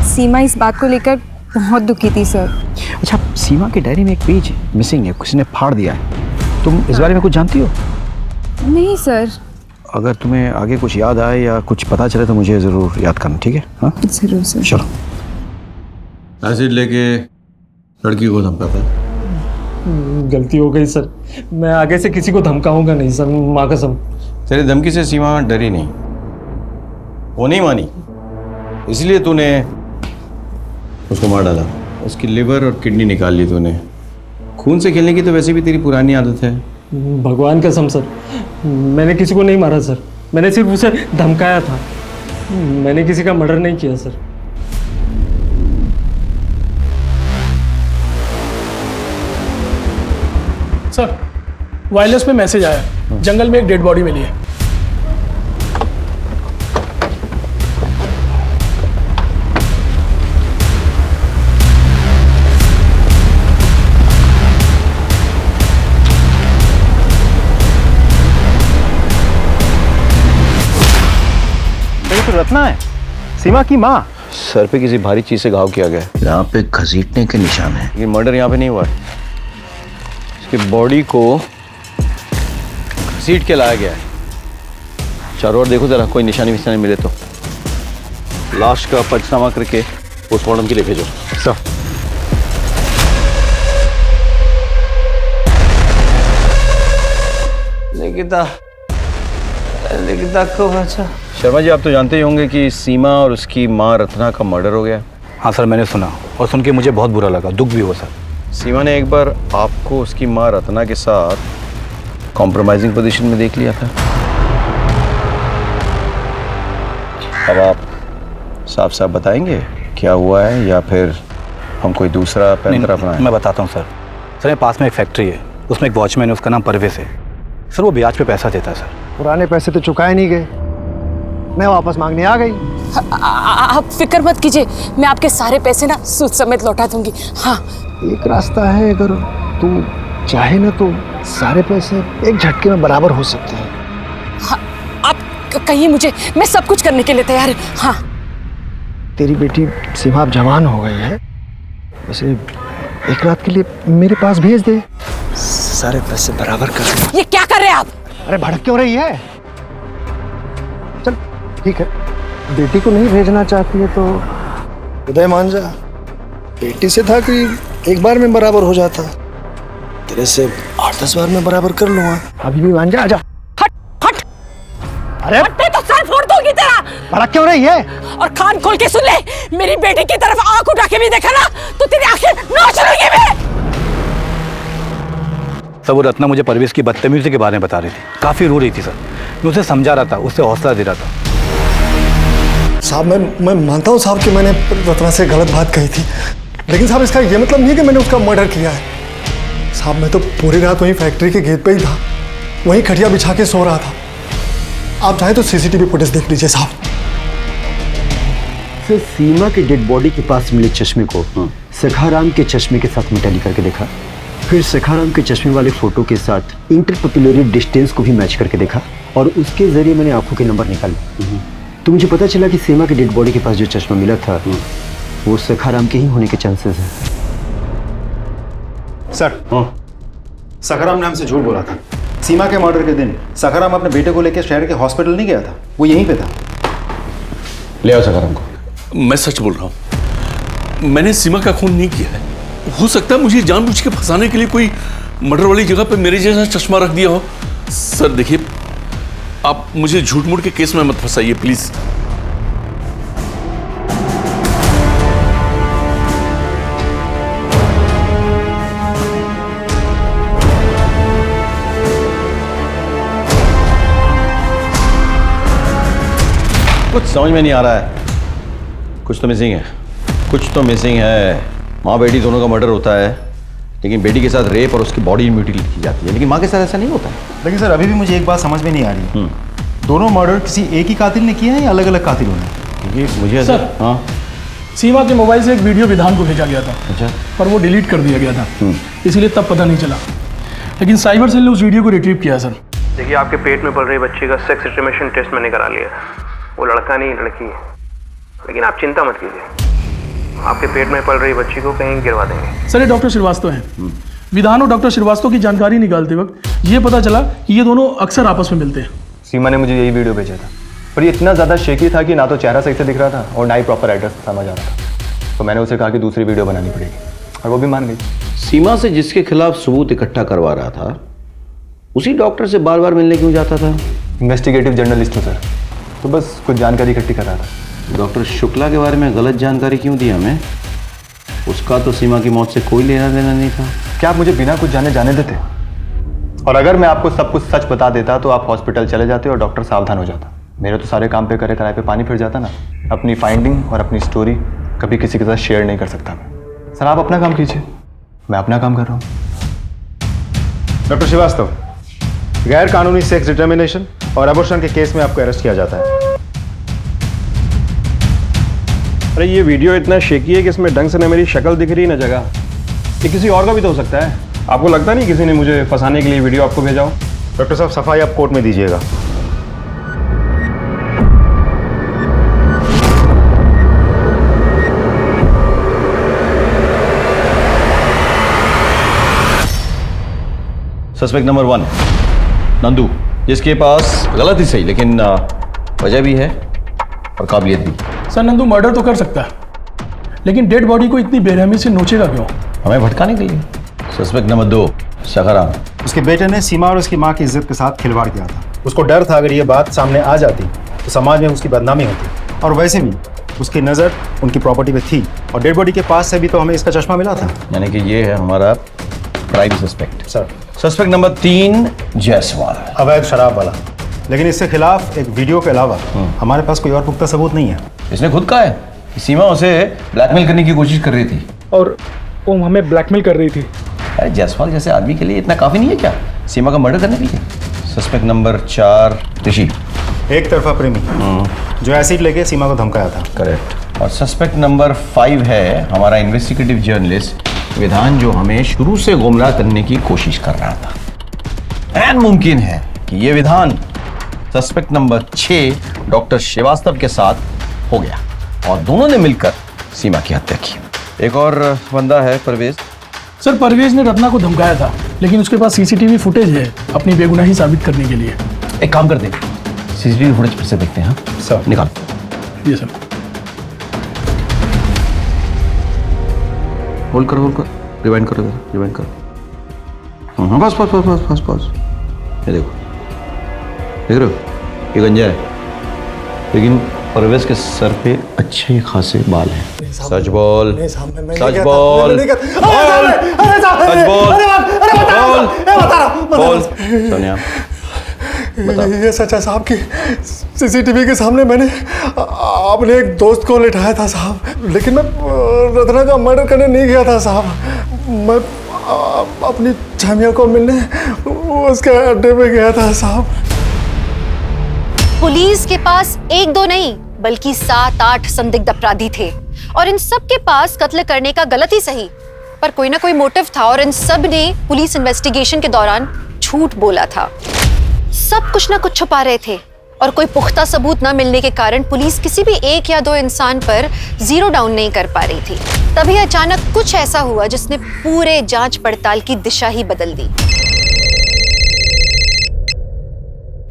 सीमा इस बात को लेकर बहुत दुखी थी सर। अच्छा, सीमा की डायरी में एक पेज मिसिंग है, किसी ने फाड़ दिया है। तुम इस बारे में कुछ जानती हो? नहीं सर। अगर तुम्हें आगे कुछ याद आए या कुछ पता चले तो मुझे ज़रूर याद करना, ठीक है? हाँ जरूर सर। चलो। एसिड लेके लड़की को धमकाता है। गलती हो गई सर, मैं आगे से किसी को धमकाऊंगा नहीं सर, माँ कसम। तेरी धमकी से सीमा डरी नहीं, वो नहीं मानी, इसलिए तूने उसको मार डाला। उसकी लिवर और किडनी निकाल ली तूने। खून से खेलने की तो वैसे भी तेरी पुरानी आदत है। भगवान कसम सर, मैंने किसी को नहीं मारा सर, मैंने सिर्फ उसे धमकाया था, मैंने किसी का मर्डर नहीं किया सर। सर वायरलेस पे मैसेज आया, जंगल में एक डेड बॉडी मिली है। तो रत्ना है, सीमा की माँ। सर पे किसी भारी चीज से घाव किया गया है। यहाँ पे घसीटने के निशान है। ये मर्डर यहाँ पे नहीं हुआ है। इसकी बॉडी को घसीट के लाया गया है। चारों ओर देखो जरा, कोई निशानी विशानी मिले तो। लाश का पंचनामा करके पोस्टमार्टम के लिए भेजो। सर निकिता को बचा। शर्मा जी, आप तो जानते ही होंगे कि सीमा और उसकी माँ रत्ना का मर्डर हो गया। हाँ सर, मैंने सुना और सुन के मुझे बहुत बुरा लगा, दुख भी हुआ सर। सीमा ने एक बार आपको उसकी माँ रत्ना के साथ कॉम्प्रोमाइजिंग पोजीशन में देख लिया था। अब आप साफ साफ बताएंगे क्या हुआ है, या फिर हम कोई दूसरा पैंतरा अपनाएं? मैं बताता हूँ सर। सर मेरे पास में एक फैक्ट्री है, उसमें एक वॉचमैन है, उसका नाम परवेज है सर। वो ब्याज पे पैसा देता है सर। पुराने पैसे तो चुकाए नहीं गए, मैं वापस मांगने आ गई। आप फिक्र मत कीजिए, मैं आपके सारे पैसे ना सूद समेत लौटा दूंगी। हाँ, एक रास्ता है, अगर तू चाहे ना तो सारे पैसे एक झटके में बराबर हो सकते हैं। हाँ, आप कहिए मुझे, मैं सब कुछ करने के लिए तैयार हूँ। हाँ, तेरी बेटी सीमा अब जवान हो गई है, उसे एक रात के लिए मेरे पास भेज दे, सारे पैसे बराबर कर। ये क्या कर रहे हैं आप? अरे भड़क क्यों रही है? चल ठीक है, बेटी को नहीं भेजना चाहती है तो उदय मान जा। बेटी से था कि एक बार में बराबर हो जाता, तेरे से 8-10 बार में बराबर कर लूंगा। अभी भी मान जा, आजा। हट हट। अरे हटते तो सर फोड़ दूंगी तेरा। भड़क क्यों रही है? और कान खोल के सुन ले, मेरी बेटी की तरफ आंख उठा के भी देखा ना तो तेरी आंखें नोच लूंगी मैं। सर वो रत्ना मुझे परवेज की बदतमीजी के बारे में बता रही थी, काफ़ी रो रही थी सर। मैं उसे समझा रहा था, उससे हौसला दे रहा था। साहब मैं मानता हूँ साहब कि मैंने रत्ना से गलत बात कही थी, लेकिन साहब इसका ये मतलब नहीं है कि मैंने उसका मर्डर किया है। साहब मैं तो पूरी रात वहीं फैक्ट्री के गेट पे ही था, वहीं खटिया बिछा के सो रहा था। आप चाहें तो सीसीटीवी फुटेज देख लीजिए साहब। सर सीमा के डेड बॉडी के पास मिले चश्मे को सखाराम के चश्मे के साथ में टैली करके देखा, फिर सखाराम के चश्मे वाले फोटो के साथ इंटरपपुलरी डिस्टेंस को भी मैच करके देखा, और उसके जरिए मैंने आंखों के नंबर निकाले। तो मुझे पता चला कि सीमा के डेड बॉडी के पास जो चश्मा मिला था वो सखाराम के ही होने के चांसेस हैं। सर सखाराम ने हमसे झूठ बोला था। सीमा के मर्डर के दिन सखाराम अपने बेटे को लेकर शहर के हॉस्पिटल नहीं गया था, वो यहीं पे था। ले आओ सखाराम को। मैं सच बोल रहा हूँ, मैंने सीमा का खून नहीं किया है। हो सकता है मुझे जानबूझ के फंसाने के लिए कोई मर्डर वाली जगह पे मेरे जैसा चश्मा रख दिया हो। सर देखिए, आप मुझे झूठ मूठ के केस में मत फंसाइए प्लीज। कुछ समझ में नहीं आ रहा है, कुछ तो मिसिंग है, कुछ तो मिसिंग है। माँ बेटी दोनों का मर्डर होता है, लेकिन बेटी के साथ रेप और उसकी बॉडी म्यूटिलेट की जाती है, लेकिन माँ के साथ ऐसा नहीं होता है। लेकिन सर अभी भी मुझे एक बात समझ में नहीं आ रही, दोनों मर्डर किसी एक ही कातिल ने किया है या अलग अलग कातिलों ने? ये मुझे सर, हाँ सीमा के मोबाइल से एक वीडियो विधान को भेजा गया था। अच्छा। पर वो डिलीट कर दिया गया था, इसलिए तब पता नहीं चला, लेकिन साइबर सेल ने उस वीडियो को रिट्रीव किया सर। देखिए, आपके पेट में पल रही बच्ची का सेक्स एस्टिमेशन टेस्ट मैंने करा लिया था। वो लड़का नहीं लड़की है, लेकिन आप चिंता मत कीजिए, आपके पेट में पल रही बच्ची को कहीं गिरवा देंगे। सर ये डॉक्टर श्रीवास्तव हैं। विधान और डॉक्टर श्रीवास्तव की जानकारी निकालते वक्त ये पता चला कि ये दोनों अक्सर आपस में मिलते हैं। सीमा ने मुझे यही वीडियो भेजा था, पर ये इतना ज़्यादा शेकी था कि ना तो चेहरा सही से दिख रहा था और ना ही प्रॉपर एड्रेस समझ आ रहा था। तो मैंने उसे कहा कि दूसरी वीडियो बनानी पड़ेगी, और वो भी मान गई। सीमा से जिसके खिलाफ सबूत इकट्ठा करवा रहा था, उसी डॉक्टर से बार बार मिलने क्यों जाता था? इन्वेस्टिगेटिव जर्नलिस्ट हूँ सर, तो बस कुछ जानकारी इकट्ठी कर रहा था। डॉक्टर शुक्ला के बारे में गलत जानकारी क्यों दी हमें? उसका तो सीमा की मौत से कोई लेना देना नहीं था। क्या आप मुझे बिना कुछ जाने देते? और अगर मैं आपको सब कुछ सच बता देता तो आप हॉस्पिटल चले जाते और डॉक्टर सावधान हो जाता। मेरे तो सारे काम पे करे कराए पे पानी फिर जाता ना। अपनी फाइंडिंग और अपनी स्टोरी कभी किसी के साथ शेयर नहीं कर सकता मैं। सर आप अपना काम कीजिए, मैं अपना काम कर रहा हूँ। डॉक्टर श्रीवास्तव, गैर कानूनी सेक्स डिटर्मिनेशन और अबॉर्शन के केस में आपको अरेस्ट किया जाता है। अरे ये वीडियो इतना शेकी है कि इसमें ढंग से न मेरी शक्ल दिख रही न जगह। ये किसी और का भी तो हो सकता है। आपको लगता नहीं किसी ने मुझे फंसाने के लिए वीडियो आपको भेजा हो? डॉक्टर साहब, सफाई आप कोर्ट में दीजिएगा। सस्पेक्ट नंबर 1 नंदू, जिसके पास गलत ही सही लेकिन वजह भी है और काबिलियत भी। सर नंदू मर्डर तो कर सकता है, लेकिन डेड बॉडी को इतनी बेरहमी से नोचेगा क्यों? हमें भटकाने के लिए। सस्पेक्ट नंबर 2 शाकाराम, उसके बेटे ने सीमा और उसकी माँ की इज्जत के साथ खिलवाड़ किया था। उसको डर था अगर ये बात सामने आ जाती तो समाज में उसकी बदनामी होती, और वैसे भी उसकी नज़र उनकी प्रॉपर्टी पे थी और डेड बॉडी के पास से भी तो हमें इसका चश्मा मिला था। यानी कि ये है हमारा prime suspect. Sir suspect number 3 Jaiswal, अवैध शराब वाला। लेकिन इसके खिलाफ एक वीडियो के अलावा हमारे पास कोई और पुख्ता सबूत नहीं है। इसने खुद कहा है कि सीमा उसे ब्लैकमेल करने की कोशिश कर रही थी। और ओम हमें ब्लैकमेल कर रही थी। अरे जायसवाल जैसे आदमी के लिए इतना काफी नहीं है क्या सीमा का मर्डर करने के लिए? सस्पेक्ट नंबर 4 ऋषि, एक तरफा प्रेमी जो एसिड लेके सीमा को धमकाया था। करेक्ट। और सस्पेक्ट नंबर 5 है हमारा इन्वेस्टिगेटिव जर्नलिस्ट विधान, जो हमें शुरू से गुमराह करने की कोशिश कर रहा था। ऐन मुमकिन है कि ये विधान सस्पेक्ट नंबर 6 डॉक्टर श्रीवास्तव के साथ हो गया और दोनों ने मिलकर सीमा की हत्या की। एक और बंदा है परवेज। सर परवेज ने रत्ना को धमकाया था, लेकिन उसके पास सीसीटीवी फुटेज है अपनी बेगुनाही साबित करने के लिए। एक काम करते हैं, सीसीटीवी फुटेज फिर से देखते हैं। हाँ सर, निकाल। ये सर होल्ड करो, रिवाइंड करो, रिवाइंड करो। हाँ बस बस बस बस बस बस। ये देखो, देख रहे हो, ये गंजा है, लेकिन परवेज के सर पे अच्छे खासे बाल हैं। सच बोल, सच बोल, बोल सोनिया, ये सच है साहब की सीसीटीवी के सामने मैंने अपने एक दोस्त को लिटाया था साहब, लेकिन मैं रत्ना का मर्डर करने नहीं गया था साहब। मैं अपनी जामिया को मिलने उसके अड्डे पे गया था साहब। पुलिस के पास 1-2 नहीं बल्कि 7-8 संदिग्ध अपराधी थे और इन सब के पास कत्ल करने का गलत ही सही पर कोई ना कोई मोटिव था और इन सब ने पुलिस इन्वेस्टिगेशन के दौरान झूठ बोला था। सब कुछ ना कुछ छुपा रहे थे और कोई पुख्ता सबूत न मिलने के कारण पुलिस किसी भी 1 या 2 इंसान पर जीरो डाउन नहीं कर पा रही थी। तभी अचानक कुछ ऐसा हुआ जिसने पूरे जांच पड़ताल की दिशा ही बदल दी।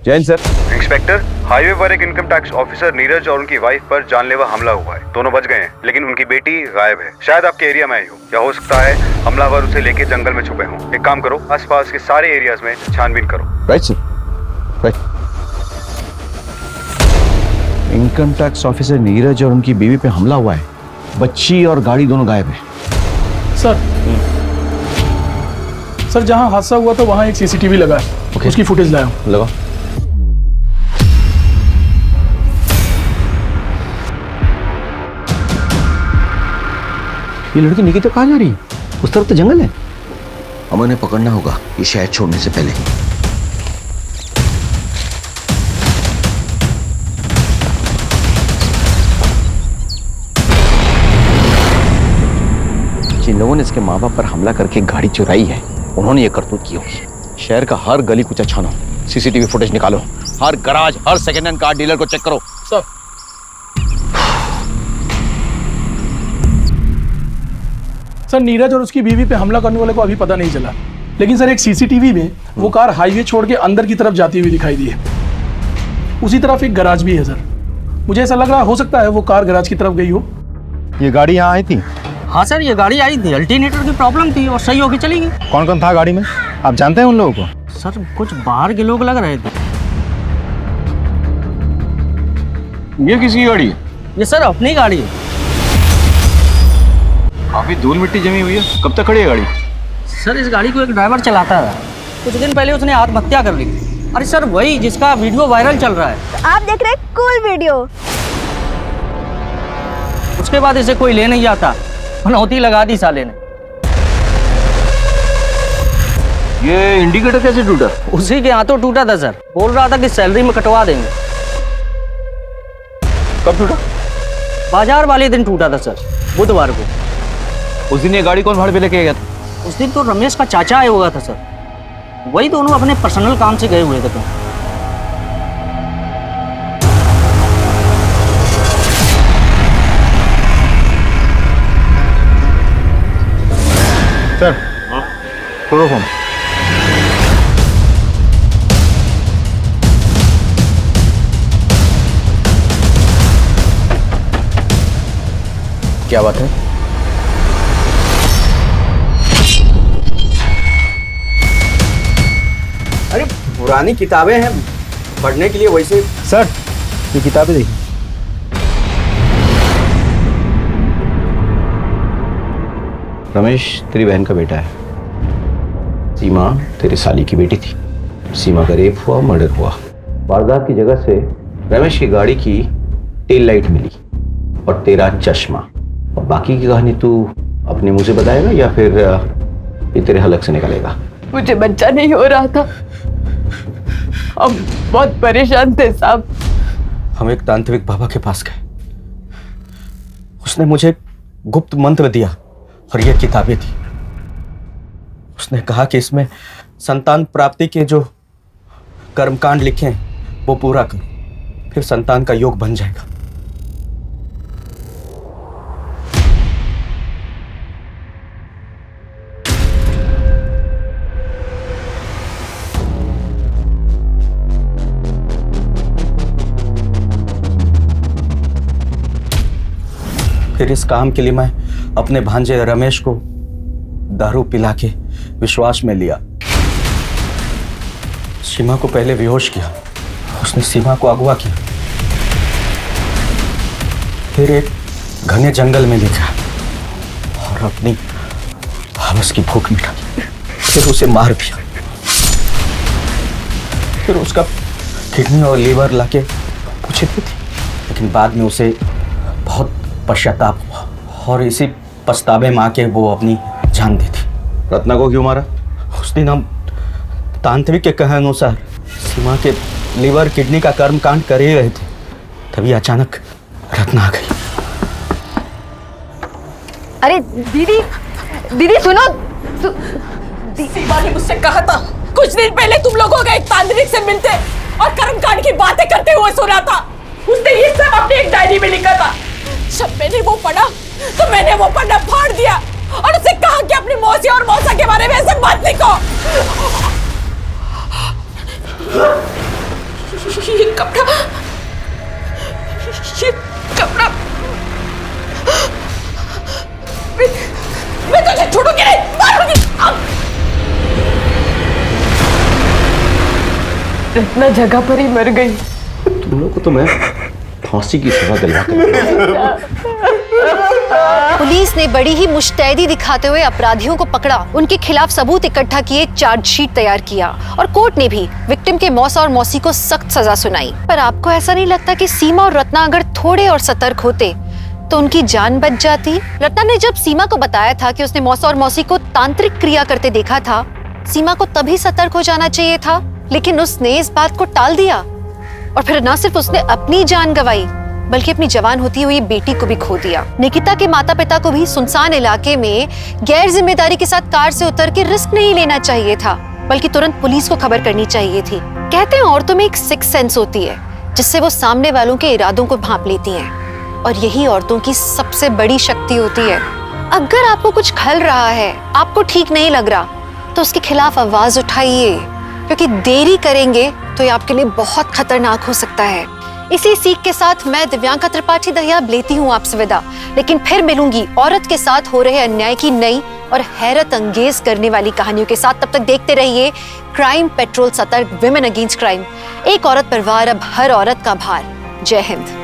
जैन सर। इंस्पेक्टर, हाईवे पर एक इनकम टैक्स ऑफिसर नीरज और उनकी वाइफ पर जानलेवा हमला हुआ है। दोनों बच गए हैं, लेकिन उनकी बेटी गायब है। शायद आपके एरिया में आई हो, या हो सकता है हमलावर उसे लेके जंगल में छुपे हों। एक काम करो, आसपास के सारे एरियाज में छानबीन करो। Right sir, right. Income tax officer Neeraj और उनकी बीवी पे हमला हुआ है। बच्ची और गाड़ी दोनों गायब है। सर जहां हादसा हुआ था वहां एक सीसीटीवी लगा है। उसकी फुटेज लाया हूं। लगाओ। ये लड़की निकी तो कहाँ जा रही है? उस तरफ तो जंगल है। हमें उन्हें पकड़ना होगा ये शहर छोड़ने से पहले। जिन लोगों ने इसके माँ बाप पर हमला करके गाड़ी चुराई है उन्होंने ये करतूत की होगी। शहर का हर गली कुचा छानो, सीसीटीवी फुटेज निकालो, हर गराज, हर सेकेंड हैंड कार डीलर को चेक करो। सर नीरज और उसकी बीवी पे हमला करने वाले को अभी पता नहीं चला, लेकिन सर एक सीसीटीवी में वो कार हाईवे छोड़ के अंदर की तरफ जाती हुई दिखाई दी है। उसी तरफ एक गराज भी है सर। मुझे ऐसा लग रहा हो सकता है वो कार गराज की तरफ गई हो। ये गाड़ी यहाँ आई थी? हाँ सर, ये गाड़ी आई थी, अल्टरनेटर की प्रॉब्लम थी और सही होके चली गई। कौन कौन था गाड़ी में? आप जानते हैं उन लोगों को? सर कुछ बाहर के लोग लग रहे थे। ये किसकी गाड़ी है? ये सर अपनी गाड़ी है। काफी धूल मिट्टी जमी हुई है, कब तक खड़ी है गाड़ी? सर इस गाड़ी को एक ड्राइवर चलाता है, कुछ दिन पहले उसने आत्महत्या कर ली। अरे सर वही जिसका वीडियो वायरल चल रहा है। आप देख रहे हैं कूल वीडियो। उसके बाद इसे कोई ले नहीं जाता, मनौती लगा दी साले ने। ये इंडिकेटर कैसे टूटा? उसी के हाथों टूटा था सर, बोल रहा था कि सैलरी में कटवा देंगे। कब टूटा? बाजार वाले दिन टूटा था सर, बुधवार को। उस दिन ये गाड़ी कौन भाड़े पे लेके गया था? उस दिन तो रमेश का चाचा आया हुआ था सर, वही दोनों अपने पर्सनल काम से गए हुए थे। Sir chloroform. क्या बात है? अरे पुरानी किताबें हैं पढ़ने के लिए, वैसे। सर ये किताबें देखिए। रमेश तेरी बहन का बेटा है, सीमा तेरी साली की बेटी थी। सीमा का रेप हुआ, मर्डर हुआ। वारदात की जगह से रमेश की गाड़ी की टेल लाइट मिली और तेरा चश्मा। और बाकी की कहानी तू अपने मुंह से बताएगा या फिर ये तेरे हलक से निकलेगा? मुझे बच्चा नहीं हो रहा था, हम बहुत परेशान थे साहब। हम एक तांत्रिक बाबा के पास गए, उसने मुझे गुप्त मंत्र दिया और ये किताबें दी। उसने कहा कि इसमें संतान प्राप्ति के जो कर्मकांड लिखे हैं वो पूरा करो, फिर संतान का योग बन जाएगा। फिर इस काम के लिए मैं अपने भांजे रमेश को दारू पिला के विश्वास में लिया। सीमा को पहले बेहोश किया, उसने सीमा को अगवा किया, फिर एक घने जंगल में लेकर और अपनी हवस की भूख मिटाई, फिर उसे मार दिया। फिर उसका किडनी और लीवर लाके पूछी थी, लेकिन बाद में उसे बहुत पश्चाताप हुआ और इसी पछतावे में आके वो अपनी जान दी थी। रत्ना को क्यों मारा? उस दिन हम तांत्रिक के कहे अनुसार सीमा के लीवर किडनी का कर्म कांड कर ही रहे थे, तभी अचानक रत्ना आ गई। अरे दीदी, दीदी सुनो, सीमा ने मुझसे कहा था कुछ दिन पहले तुम लोगों का एक तांत्रिक से मिलते और कर्मकांड की बातें करते हुए सुना था। उसने ये सब अपनी एक डायरी में लिखा था। जब मैंने वो पढ़ा तो मैंने वो पढ़ना फाड़ दिया और उसे कहा कि अपनी मौसी और मौसा के बारे में ऐसे मत लिखो। ये कपड़ा मैं तुझे छोड़ूंगी नहीं, मारूंगी। इतना जगह पर ही मर गई। तुम लोग को तो मैं फांसी की सजा दिलवा। पुलिस ने बड़ी ही मुस्तैदी दिखाते हुए अपराधियों को पकड़ा, उनके खिलाफ सबूत इकट्ठा किए, चार्जशीट तैयार किया और कोर्ट ने भी विक्टिम के मौसा और मौसी को सख्त सजा सुनाई। पर आपको ऐसा नहीं लगता कि सीमा और रत्ना अगर थोड़े और सतर्क होते तो उनकी जान बच जाती? रत्ना ने जब सीमा को बताया था कि उसने मौसा और मौसी को तांत्रिक क्रिया करते देखा था, सीमा को तभी सतर्क हो जाना चाहिए था, लेकिन उसने इस बात को टाल दिया और फिर न सिर्फ उसने अपनी जान गंवाई बल्कि अपनी जवान होती हुई बेटी को भी खो दिया। निकिता के माता पिता को भी सुनसान इलाके में गैर जिम्मेदारी के साथ कार से उतर के रिस्क नहीं लेना चाहिए था, बल्कि तुरंत पुलिस को खबर करनी चाहिए थी। कहते हैं औरतों में एक सिक्स सेंस होती है जिससे वो सामने वालों के इरादों को भांप लेती हैं, और यही औरतों की सबसे बड़ी शक्ति होती है। अगर आपको कुछ खल रहा है, आपको ठीक नहीं लग रहा, तो उसके खिलाफ आवाज उठाइए, क्योंकि देरी करेंगे तो ये आपके लिए बहुत खतरनाक हो सकता है। इसी सीख के साथ मैं दिव्यांका त्रिपाठी दहिया लेती हूँ आपसे विदा, लेकिन फिर मिलूंगी औरत के साथ हो रहे अन्याय की नई और हैरत अंगेज करने वाली कहानियों के साथ। तब तक देखते रहिए क्राइम पेट्रोल, सतर्क, विमेन अगेंस्ट क्राइम। एक औरत पर वार, अब हर औरत का भार। जय हिंद।